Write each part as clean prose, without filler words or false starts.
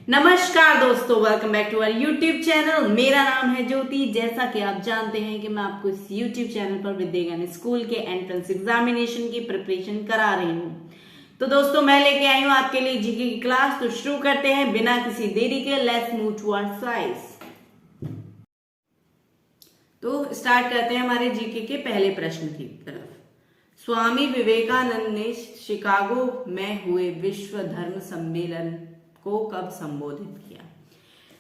नमस्कार दोस्तों, welcome back to our YouTube channel. मेरा नाम है ज्योति। जैसा कि आप जानते हैं कि मैं आपको इस यूट्यूब चैनल पर विद्यागण स्कूल के एंट्रेंस एग्जामिनेशन की प्रिपरेशन करा रही हूँ। तो दोस्तों, मैं लेके आई हूँ आपके लिए जीके की क्लास। तो शुरू करते हैं बिना किसी देरी के। Let's move to our slides. तो स्टार्ट करते हैं हमारे जीके के पहले प्रश्न की तरफ। स्वामी विवेकानंद ने शिकागो में हुए विश्व धर्म सम्मेलन को कब संबोधित किया?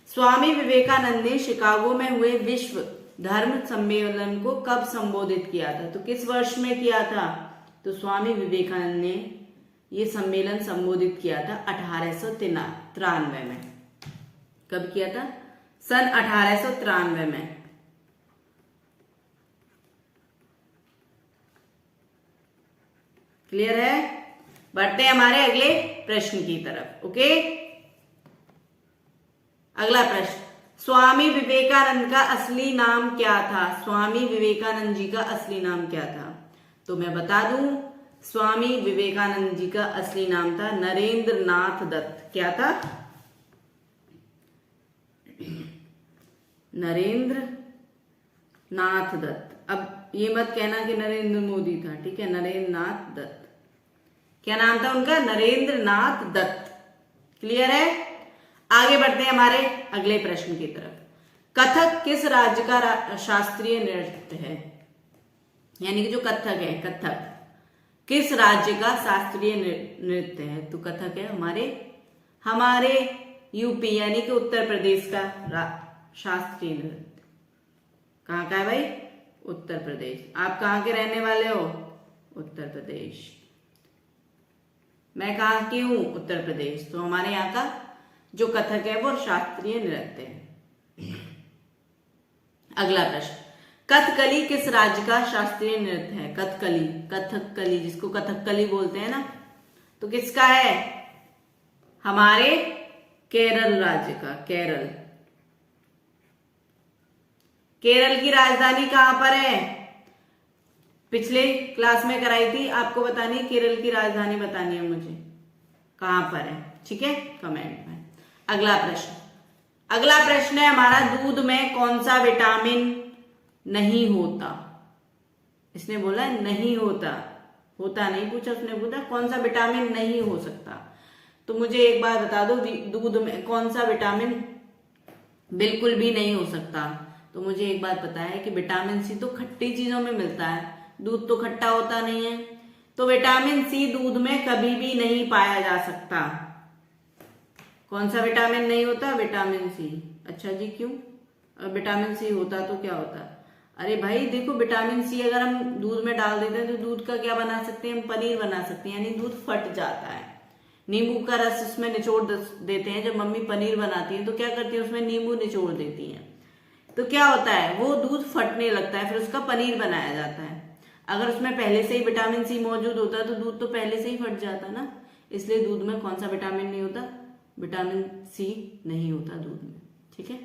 स्वामी विवेकानंद ने शिकागो में हुए विश्व धर्म सम्मेलन को कब संबोधित किया था? तो किस वर्ष में किया था? तो स्वामी विवेकानंद ने ये सम्मेलन संबोधित किया था 1893 में। कब किया था? सन 1893 में। क्लियर है? बढ़ते हैं हमारे अगले प्रश्न की तरफ। ओके, अगला प्रश्न, स्वामी विवेकानंद का असली नाम क्या था? स्वामी विवेकानंद जी का असली नाम क्या था? तो मैं बता दूं, स्वामी विवेकानंद जी का असली नाम था नरेंद्र नाथ दत्त। क्या था? नरेंद्र नाथ दत्त। अब ये मत कहना कि नरेंद्र मोदी था, ठीक है? नरेंद्र नाथ दत्त। क्या नाम था उनका? नरेंद्र नाथ दत्त। क्लियर है? आगे बढ़ते हैं हमारे अगले प्रश्न की तरफ। कथक किस राज्य का शास्त्रीय नृत्य है? यानी कि जो कथक है, कथक किस राज्य का शास्त्रीय नृत्य है? तो कथक है हमारे यूपी यानी कि उत्तर प्रदेश का शास्त्रीय नृत्य। कहाँ का है भाई? उत्तर प्रदेश। आप कहाँ के रहने वाले हो? उत्तर प्रदेश। मैं कहाँ की हूं? उत्तर प्रदेश। तो हमारे यहाँ का जो कथक है वो शास्त्रीय नृत्य है। अगला प्रश्न, कथकली किस राज्य का शास्त्रीय नृत्य है? कथकली, कथकली जिसको कथकली बोलते हैं ना, तो किसका है? हमारे केरल राज्य का। केरल। केरल की राजधानी कहां पर है? पिछले क्लास में कराई थी, आपको बतानी है। केरल की राजधानी बतानी है मुझे, कहां पर है, ठीक है? कमेंट में। अगला प्रश्न है हमारा, दूध में कौन सा विटामिन नहीं होता? इसने बोला नहीं होता, होता नहीं पूछा, उसने पूछा कौन सा विटामिन नहीं हो सकता। तो मुझे एक बार बता दो, दूध में कौन सा विटामिन बिल्कुल भी नहीं हो सकता? तो मुझे एक बात पता है कि विटामिन सी तो खट्टी चीजों में मिलता है, दूध तो खट्टा होता नहीं है। तो विटामिन सी दूध में कभी भी नहीं पाया जा सकता। कौन सा विटामिन नहीं होता? Vitamin C. अच्छा जी, क्यों? विटामिन सी होता तो क्या होता? अरे भाई देखो, विटामिन सी अगर हम दूध में डाल देते हैं तो दूध का क्या बना सकते हैं? हम पनीर बना सकते हैं, यानी दूध फट जाता है। नींबू का रस उसमें निचोड़ देते हैं। जब मम्मी पनीर बनाती है तो क्या करती है? उसमें नींबू निचोड़ देती है, तो क्या होता है? वो दूध फटने लगता है, फिर उसका पनीर बनाया जाता है। अगर उसमें पहले से ही विटामिन सी मौजूद होता है तो दूध तो पहले से ही फट जाता ना। इसलिए दूध में कौन सा विटामिन नहीं होता? विटामिन सी नहीं होता दूध में, ठीक है?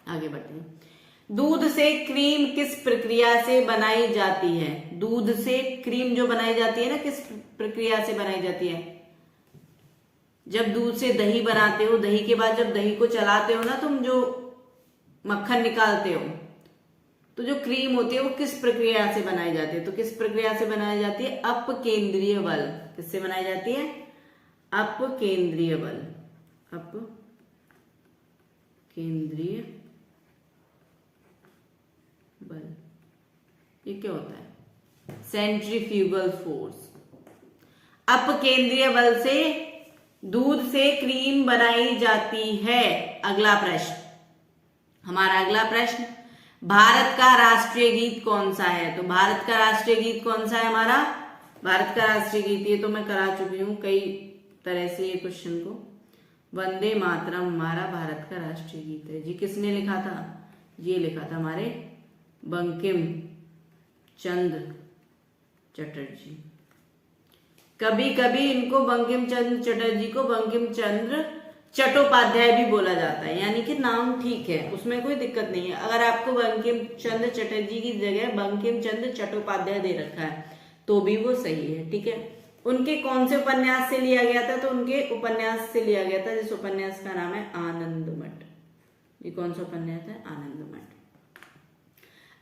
आगे बढ़ते हैं। दूध से क्रीम किस प्रक्रिया से बनाई जाती है? दूध से क्रीम जो बनाई जाती है ना, किस प्रक्रिया से बनाई जाती है? जब दूध से दही बनाते हो, दही के बाद जब दही को चलाते हो ना तुम, जो मक्खन निकालते हो, तो जो क्रीम होती है वो किस प्रक्रिया से बनाई जाती है? तो किस प्रक्रिया से बनाई जाती है? अपकेंद्रीय बल। किससे बनाई जाती है? अपकेंद्रीय बल। अपकेंद्रीय बल। ये क्या होता है? Centrifugal force. अपकेंद्रीय बल से दूध से क्रीम बनाई जाती है। अगला प्रश्न, हमारा अगला प्रश्न, भारत का राष्ट्रीय गीत कौन सा है? तो भारत का राष्ट्रीय गीत कौन सा है हमारा? भारत का राष्ट्रीय गीत, ये तो मैं करा चुकी हूं कई तरह से ये क्वेश्चन को। वंदे मातरम हमारा भारत का राष्ट्रीय गीत है जी। किसने लिखा था? ये लिखा था हमारे बंकिम चंद्र चटर्जी। कभी कभी इनको बंकिम चंद्र चटर्जी को बंकिम चंद्र चट्टोपाध्याय भी बोला जाता है, यानी कि नाम ठीक है, उसमें कोई दिक्कत नहीं है। अगर आपको बंकिम चंद्र चटर्जी की जगह बंकिम चंद्र चट्टोपाध्याय दे रखा है तो भी वो सही है, ठीक है? उनके कौन से उपन्यास से लिया गया था? तो उनके उपन्यास से लिया गया था, जिस उपन्यास का नाम है आनंद मठ। ये कौन सा उपन्यास है? आनंद मठ।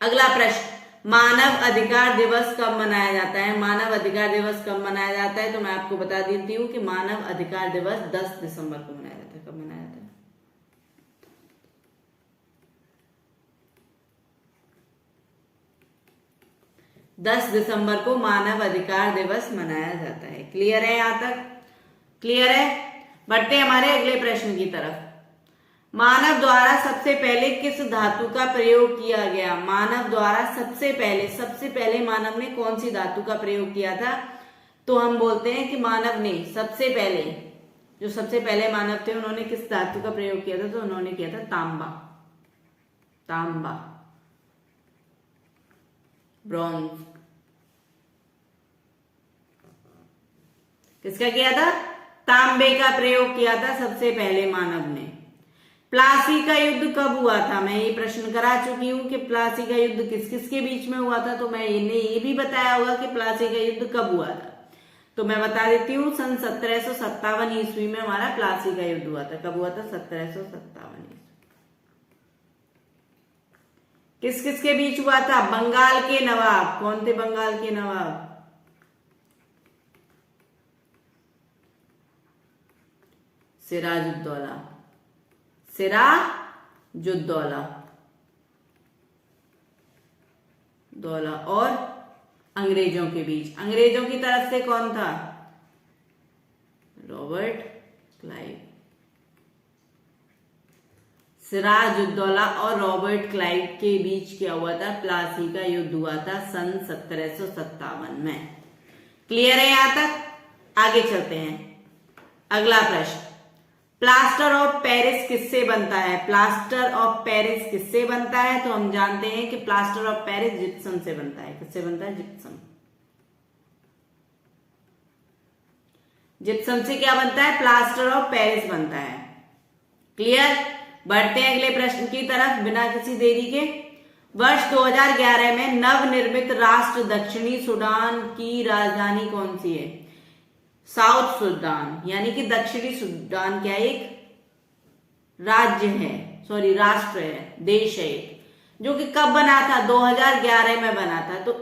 अगला प्रश्न, मानव अधिकार दिवस कब मनाया जाता है? मानव अधिकार दिवस कब मनाया जाता है? तो मैं आपको बता देती हूँ कि मानव अधिकार दिवस 10 दिसंबर को मनाया जाता है। कब मनाया जाता है? 10 दिसंबर को मानव अधिकार दिवस मनाया जाता है। क्लियर है? यहां तक क्लियर है? बढ़ते हमारे अगले प्रश्न की तरफ। मानव द्वारा सबसे पहले किस धातु का प्रयोग किया गया? मानव द्वारा सबसे पहले मानव ने कौन सी धातु का प्रयोग किया था? तो हम बोलते हैं कि मानव ने सबसे पहले मानव थे, उन्होंने किस धातु का प्रयोग किया था? तो उन्होंने किया था तांबा, ब्रॉन्ज। किसका किया था? तांबे का प्रयोग किया था सबसे पहले मानव ने। प्लासी का युद्ध कब हुआ था? मैं ये प्रश्न करा चुकी हूं कि प्लासी का युद्ध किस किस के बीच में हुआ था। तो मैं ये भी बताया होगा कि प्लासी का युद्ध कब हुआ था। तो मैं बता देती हूँ, सन 1757 ईस्वी में हमारा प्लासी का युद्ध हुआ था। कब हुआ था? 1757 ईस्वी। किस किस के बीच हुआ था? बंगाल के नवाब। कौन थे बंगाल के नवाब? सिराजुद्दौला और अंग्रेजों के बीच। अंग्रेजों की तरफ से कौन था? Robert Clive. सिराजुद्दौला और रॉबर्ट क्लाइव के बीच क्या हुआ था? प्लासी का युद्ध हुआ था सन 1757 में। क्लियर है यहां तक? आगे चलते हैं। अगला प्रश्न, प्लास्टर ऑफ पेरिस किससे बनता है? प्लास्टर ऑफ पेरिस किससे बनता है? तो हम जानते हैं कि प्लास्टर ऑफ पेरिस जिप्सम से बनता है। किससे बनता है? जिप्सम से क्या बनता है? प्लास्टर ऑफ पेरिस बनता है। क्लियर? बढ़ते हैं अगले प्रश्न की तरफ बिना किसी देरी के। वर्ष 2011 में नवनिर्मित राष्ट्र दक्षिणी सूडान की राजधानी कौन सी है? साउथ सूडान, यानी कि दक्षिणी सूडान क्या एक राज्य है, राष्ट्र है, देश है एक, जो कि कब बना था? 2011 में बना था। तो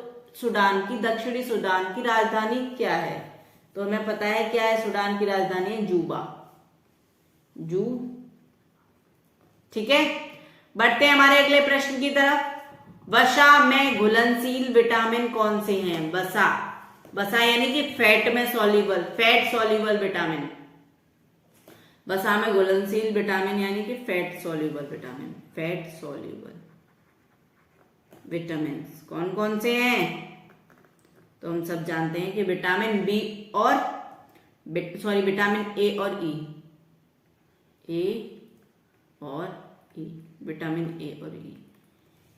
दक्षिणी सूडान की राजधानी क्या है? तो हमें पता है क्या है? सूडान की राजधानी है जूबा। ठीक है, बढ़ते हैं हमारे अगले प्रश्न की तरफ। वसा में घुलनशील विटामिन कौन से हैं? वसा यानी कि फैट सॉल्युबल विटामिन। वसा में घुलनशील विटामिन यानी कि फैट सॉल्युबल विटामिन कौन कौन से हैं? तो हम सब जानते हैं कि विटामिन बी और विटामिन ए और ई, विटामिन ए और ई,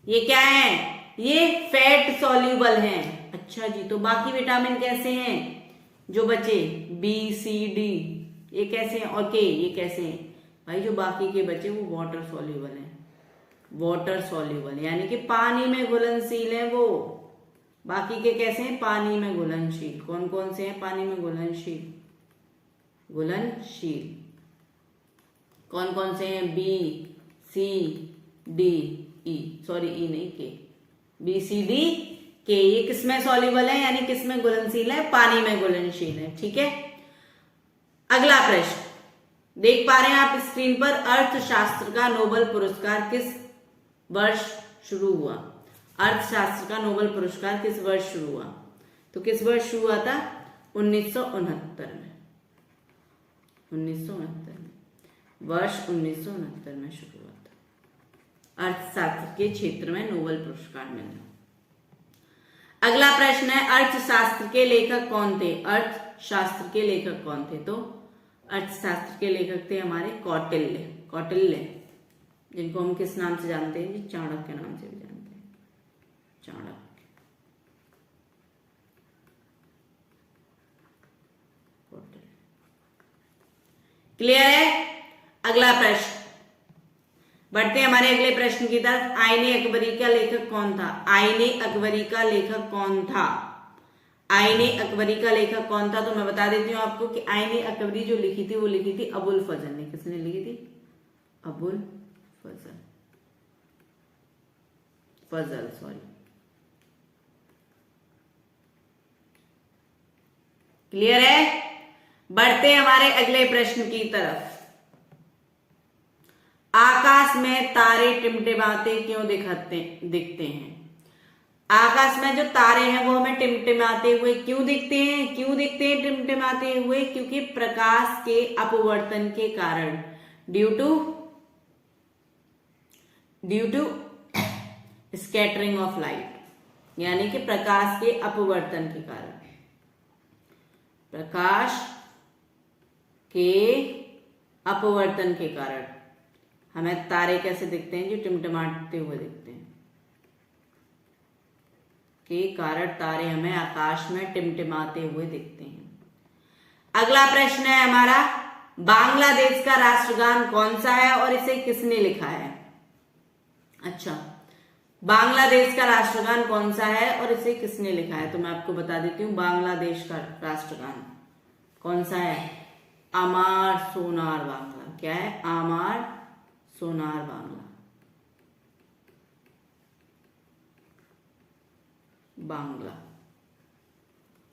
ये क्या है? ये फैट सॉल्युबल हैं। अच्छा जी, तो बाकी विटामिन कैसे हैं जो बचे? बी, सी, डी, ये कैसे हैं? और के, ये कैसे हैं? भाई जो बाकी के बचे वो वाटर सॉल्युबल यानी कि पानी में घुलनशील है वो। बाकी के कैसे हैं? पानी में घुलनशील। कौन कौन से हैं पानी में घुलनशील? कौन कौन से हैं? बी, सी, डी, ई, ई नहीं, के, बी, सी, डी, के। ये किसमें सॉल्युबल है यानी किसमें घुलनशील है? पानी में घुलनशील है। ठीक है, अगला प्रश्न देख पा रहे हैं आप स्क्रीन पर। अर्थशास्त्र का नोबेल पुरस्कार किस वर्ष शुरू हुआ? अर्थशास्त्र का नोबेल पुरस्कार किस वर्ष शुरू हुआ? तो किस वर्ष शुरू हुआ था? 1969 में। वर्ष 1969 में शुरू हुआ था अर्थशास्त्र के क्षेत्र में नोबेल पुरस्कार मिलना। अगला प्रश्न है, अर्थशास्त्र के लेखक कौन थे? तो अर्थशास्त्र के लेखक थे हमारे कौटिल्य, जिनको हम किस नाम से जानते हैं? चाणक्य के नाम से भी जानते हैं, चाणक्य। क्लियर है? अगला प्रश्न, बढ़ते हैं हमारे अगले प्रश्न की तरफ। आईने अकबरी का लेखक कौन था? आईने अकबरी का लेखक कौन था? तो मैं बता देती हूँ आपको कि आईने अकबरी जो लिखी थी वो लिखी थी अबुल फजल ने। किसने लिखी थी? अबुल फजल, सॉरी। क्लियर है? बढ़ते हैं हमारे अगले प्रश्न की तरफ। आकाश में तारे टिमटिमाते क्यों दिखते हैं? आकाश में जो तारे हैं वो हमें टिमटिमाते हुए क्यों दिखते हैं? क्यों दिखते हैं टिमटिमाते हुए? क्योंकि प्रकाश के अपवर्तन के कारण, due to scattering of light, यानी कि प्रकाश के अपवर्तन के कारण, प्रकाश के अपवर्तन के कारण हमें तारे कैसे दिखते हैं? जो टिमटिमाते हुए दिखते हैं, के कारण तारे हमें आकाश में टिमटिमाते हुए दिखते हैं। अगला प्रश्न है हमारा, बांग्लादेश का राष्ट्रगान कौन सा है और इसे किसने लिखा है? अच्छा, बांग्लादेश का राष्ट्रगान कौन सा है और इसे किसने लिखा है? तो मैं आपको बता देती हूँ, बांग्लादेश का राष्ट्रगान कौन सा है? आमार सोनार बांग्ला। क्या है? आमार सोनार बांग्ला, बांग्ला,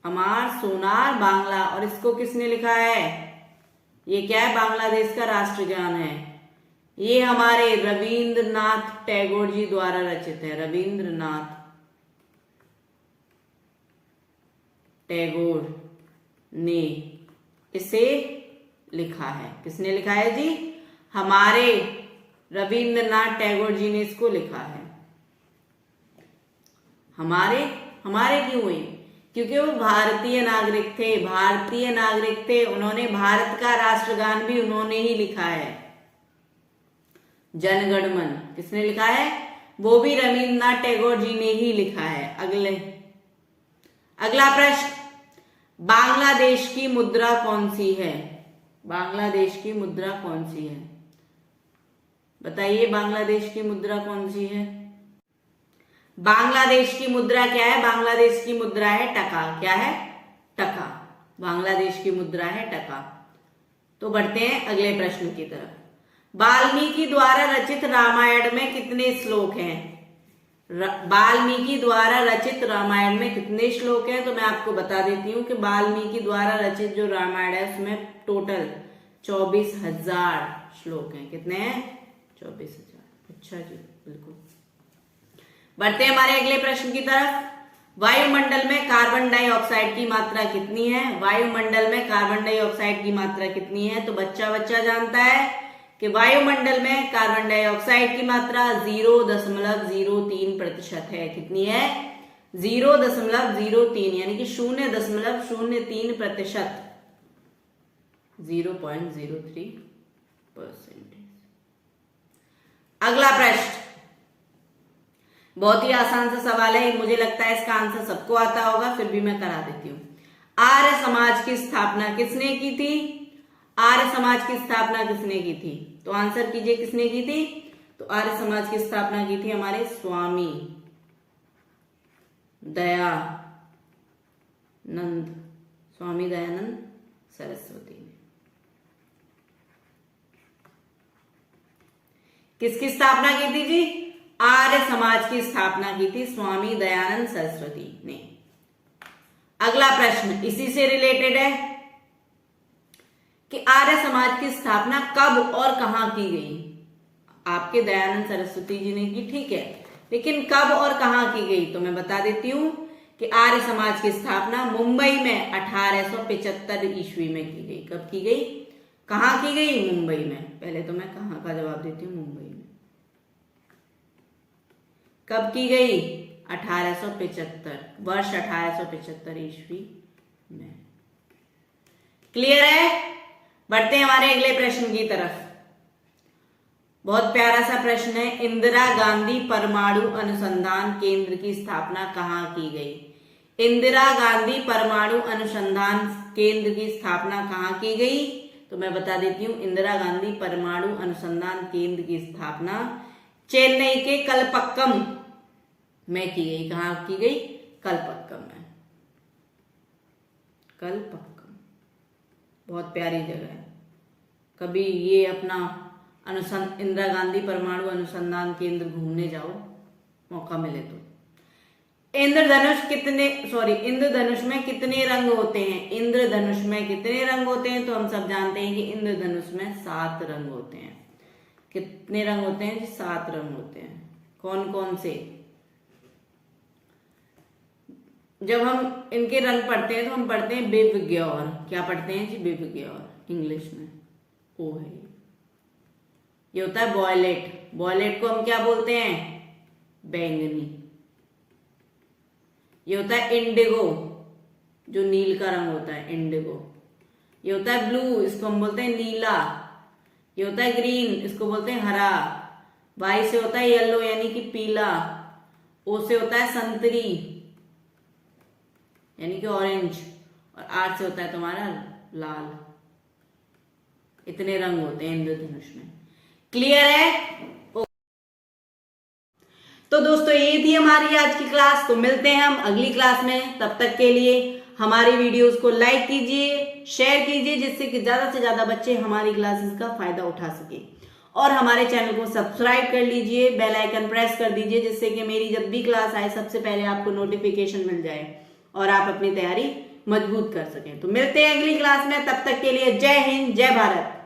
अमार सोनार बांग्ला। और इसको किसने लिखा है? ये क्या है? बांग्लादेश का राष्ट्रगान है। ये हमारे रविंद्रनाथ टैगोर जी द्वारा रचित है। रविंद्रनाथ टैगोर ने इसे लिखा है। किसने लिखा है जी? हमारे रविंद्रनाथ टैगोर जी ने इसको लिखा है। हमारे क्यों हुई? क्योंकि वो भारतीय नागरिक थे, भारतीय नागरिक थे। उन्होंने भारत का राष्ट्रगान भी उन्होंने ही लिखा है, जनगण मन। किसने लिखा है? वो भी रविंद्रनाथ टैगोर जी ने ही लिखा है। अगला प्रश्न, बांग्लादेश की मुद्रा कौन सी है? बांग्लादेश की मुद्रा कौन सी है? बताइए, बांग्लादेश की मुद्रा कौन सी है? बांग्लादेश की मुद्रा क्या है? बांग्लादेश की मुद्रा है टका। क्या है? टका। बांग्लादेश की मुद्रा है टका। तो बढ़ते हैं अगले प्रश्न की तरफ। वाल्मीकि द्वारा रचित रामायण में कितने श्लोक हैं? वाल्मीकि द्वारा रचित रामायण में कितने श्लोक हैं? तो मैं आपको बता देती हूँ कि वाल्मीकि द्वारा रचित जो रामायण है उसमें टोटल 24,000 श्लोक हैं। कितने हैं? 24,000। अच्छा जी, बिल्कुल। बढ़ते हैं हमारे अगले प्रश्न की तरफ। वायुमंडल में कार्बन डाइऑक्साइड की मात्रा कितनी है? वायुमंडल में कार्बन डाइऑक्साइड की मात्रा कितनी है? तो बच्चा जानता है कि वायुमंडल में कार्बन डाइऑक्साइड की मात्रा 0.03% है। कितनी है? 0.03, यानी कि 0.03%, 0.03%। अगला प्रश्न बहुत ही आसान सा सवाल है, मुझे लगता है इसका आंसर सबको आता होगा, फिर भी मैं करा देती हूँ। आर्य समाज की स्थापना किसने की थी? आर्य समाज की स्थापना किसने की थी? तो आंसर कीजिए, किसने की थी? तो आर्य समाज की स्थापना की थी हमारे स्वामी दयानंद सरस्वती ने। किसकी स्थापना की थी जी? आर्य समाज की स्थापना की थी स्वामी दयानंद सरस्वती ने। अगला प्रश्न इसी से रिलेटेड है कि आर्य समाज की स्थापना कब और कहां की गई? आपके दयानंद सरस्वती जी ने की, ठीक है, लेकिन कब और कहां की गई? तो मैं बता देती हूं कि आर्य समाज की स्थापना मुंबई में 1875 ईस्वी में की गई। कब की गई? कहां की गई? मुंबई में। पहले तो मैं कहां का जवाब देती हूँ, मुंबई में। कब की गई? 1875, वर्ष 1875 ईस्वी में। क्लियर है? बढ़ते हैं हमारे अगले प्रश्न की तरफ। बहुत प्यारा सा प्रश्न है, इंदिरा गांधी परमाणु अनुसंधान केंद्र की स्थापना कहाँ की गई? इंदिरा गांधी परमाणु अनुसंधान केंद्र की स्थापना कहाँ की गई? तो मैं बता देती हूँ, इंदिरा गांधी परमाणु अनुसंधान केंद्र की स्थापना चेन्नई के कलपक्कम में की गई। कहाँ की गई? कलपक्कम में। कल्पक्कम, बहुत प्यारी जगह है। कभी ये अपना इंदिरा गांधी परमाणु अनुसंधान केंद्र घूमने जाओ, मौका मिले तो। इंद्रधनुष में कितने रंग होते हैं? इंद्रधनुष में कितने रंग होते हैं? तो हम सब जानते हैं कि इंद्रधनुष में 7 रंग होते हैं। कितने रंग होते हैं जी? 7 रंग होते हैं। कौन कौन से? जब हम इनके रंग पढ़ते हैं तो हम पढ़ते हैं विबग्योर। क्या पढ़ते हैं जी? विबग्योर, इंग्लिश में ओ है। ये होता है वॉयलेट। वॉयलेट को हम क्या बोलते हैं? बैंगनी। ये होता है इंडिगो, जो नील का रंग होता है, इंडिगो। ये होता है ब्लू, इसको हम बोलते हैं नीला। ये होता है ग्रीन, इसको बोलते हैं हरा। वाई से होता है येलो यानी कि पीला। ओ से होता है संतरी यानी कि ऑरेंज। और आर से होता है तुम्हारा लाल। इतने रंग होते हैं इंद्रधनुष में। क्लियर है? तो दोस्तों ये थी हमारी आज की क्लास। तो मिलते हैं हम अगली क्लास में। तब तक के लिए हमारी वीडियोस को लाइक कीजिए, शेयर कीजिए, जिससे कि ज्यादा से ज्यादा बच्चे हमारी क्लासेस का फायदा उठा सके। और हमारे चैनल को सब्सक्राइब कर लीजिए, बेल आइकन प्रेस कर दीजिए, जिससे कि मेरी जब भी क्लास आए सबसे पहले आपको नोटिफिकेशन मिल जाए और आप अपनी तैयारी मजबूत कर सकें। तो मिलते हैं अगली क्लास में। तब तक के लिए जय हिंद, जय भारत।